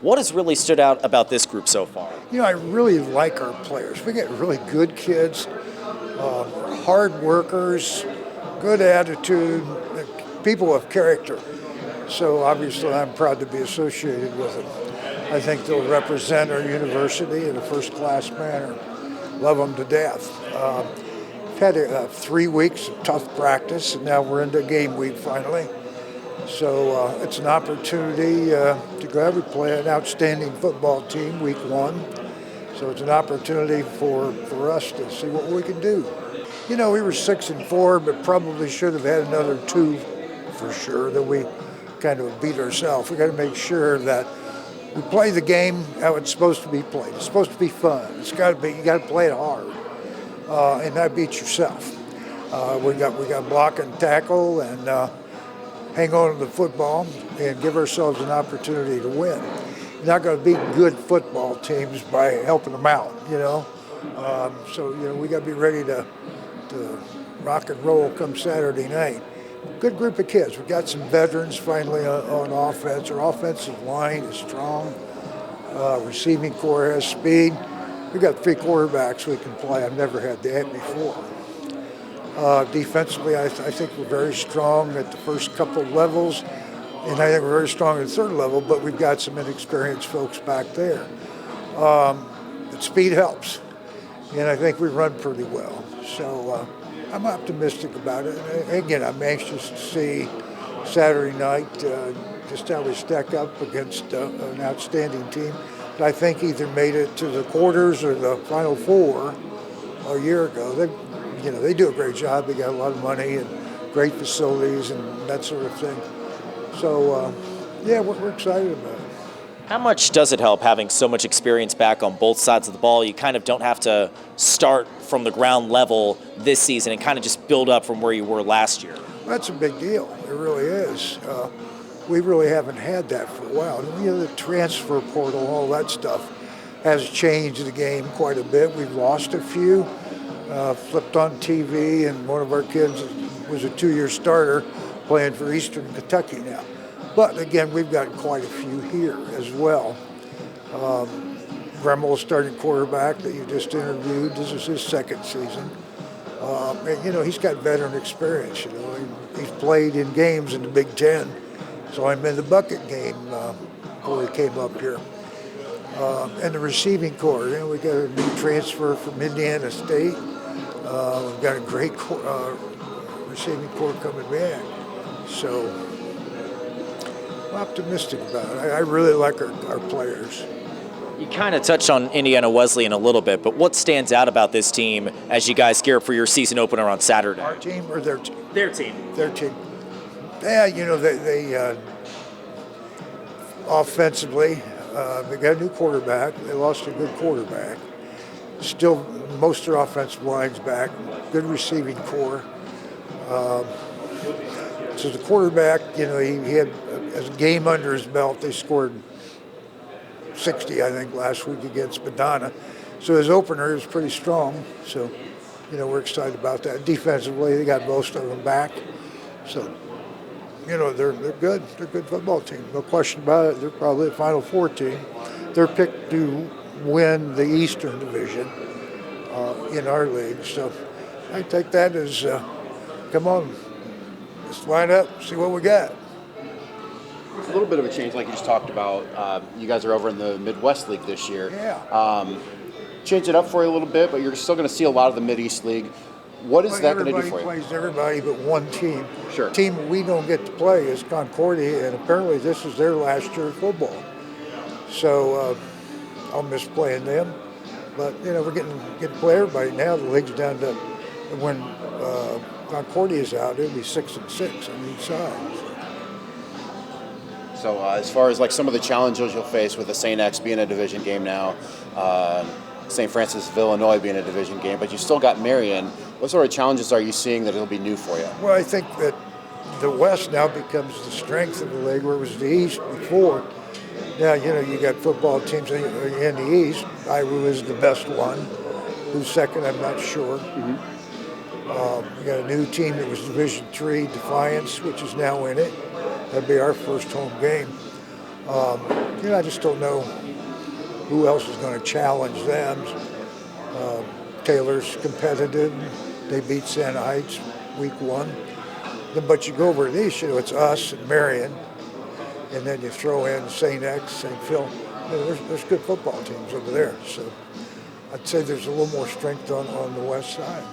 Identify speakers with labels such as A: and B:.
A: What has really stood out about this group so far?
B: I really like our players. We get really good kids, hard workers, good attitude, people of character. So obviously I'm proud to be associated with them. I think they'll represent our university in a first-class manner. Love them to death. We've had 3 weeks of tough practice, and now we're into game week finally. So it's an opportunity to go out. We play an outstanding football team week one. So it's an opportunity for us to see what we can do. We were 6-4, but probably should have had another 2 for sure. That we kind of beat ourselves. We got to make sure that we play the game how it's supposed to be played. It's supposed to be fun. It's got to be. You got to play it hard, and not beat yourself. We got block and tackle and hang on to the football and give ourselves an opportunity to win. You're not going to beat good football teams by helping them out. So we got to be ready to rock and roll come Saturday night. Good group of kids. We've got some veterans finally on offense. Our offensive line is strong. Receiving core has speed. We've got 3 quarterbacks we can play. I've never had that before. Defensively, I think we're very strong at the first couple levels, and I think we're very strong at the third level, but we've got some inexperienced folks back there. But speed helps, and I think we run pretty well. So I'm optimistic about it. And again, I'm anxious to see Saturday night just how we stack up against an outstanding team that I think either made it to the quarters or the Final Four a year ago. They do a great job. They got a lot of money and great facilities and that sort of thing. So, we're excited about it.
A: How much does it help having so much experience back on both sides of the ball? You kind of don't have to start from the ground level this season and kind of just build up from where you were last year.
B: That's a big deal. It really is. We really haven't had that for a while. The transfer portal, all that stuff has changed the game quite a bit. We've lost a few. Flipped on TV, and one of our kids was a 2-year starter playing for Eastern Kentucky now. But again, we've got quite a few here as well. Gremmel's starting quarterback that you just interviewed. This is his second season. And, he's got veteran experience. He's played in games in the Big Ten. So I'm in the bucket game before he came up here. And the receiving core, we got a new transfer from Indiana State. We've got a great receiving core coming back. So I'm optimistic about it. I really like our players.
A: You kind of touched on Indiana Wesleyan a little bit, but what stands out about this team as you guys gear up for your season opener on Saturday?
B: Our team or their team?
A: Their team.
B: Their team. Yeah, they offensively, they got a new quarterback. They lost a good quarterback. Still, most of their offensive line's back. Good receiving core. So the quarterback, he had a game under his belt. They scored 60, I think, last week against Madonna. So his opener is pretty strong. So, we're excited about that. Defensively, they got most of them back. So, they're good. They're a good football team. No question about it. They're probably a Final Four team. They're picked to win the Eastern Division in our league. So I take that as, come on, let's line up, see what we got.
C: It's a little bit of a change, like you just talked about. You guys are over in the Midwest League this year.
B: Yeah.
C: Change it up for you a little bit, but you're still going to see a lot of the Mid-East League. What is that going to do for you?
B: Everybody plays everybody but one team.
C: Sure.
B: The team we don't get to play is Concordia, and apparently this is their last year of football. So I'll miss playing them. But, we're getting to play everybody now. The league's down to, when Concordia's out, it'll be 6-6 on each side.
C: So as far as some of the challenges you'll face with the St. X being a division game now, St. Francis Illinois being a division game, but you still got Marion. What sort of challenges are you seeing that it'll be new for you?
B: Well, I think that the West now becomes the strength of the league, where it was the East before. Now, you got football teams in the East. Iowa is the best one. Who's second, I'm not sure. Mm-hmm. We got a new team that was Division III, Defiance, which is now in it. That'd be our first home game. I just don't know who else is going to challenge them. Taylor's competitive. They beat Santa Heights week 1. But you go over to these, it's us and Marion, and then you throw in St. X, St. Phil. There's good football teams over there. So I'd say there's a little more strength on the west side.